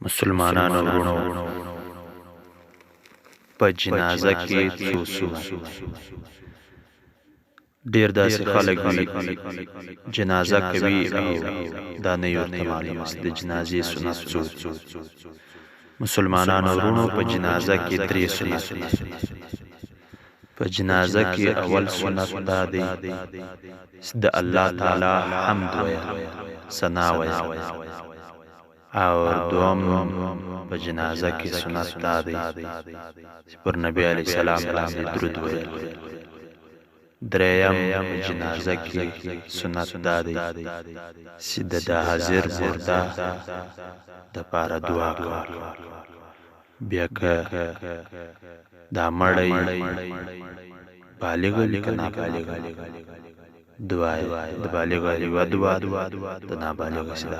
مسلمانانو ورونو په جنازه کې څو سونه ډیر داسې خلک وي جنازه کوي او دا نه ورته معلومه د جنازې سنت څو مسلمانانو ورونو په جنازه کې درې سنت په جنازه کې اول سنت دا دی د الله تعالی حمد ویل ثنا ویل او دوم په جنازه کې سنت دا دی پر نبی علیہ السلام باندې درود ویل دریم په جنازه کې سنت دا دی چې د حاضر مرده د پاره دعا کول بیا که دا مړی بالغ کنا بالغ دعا د بالغ دعا د نابالغ سره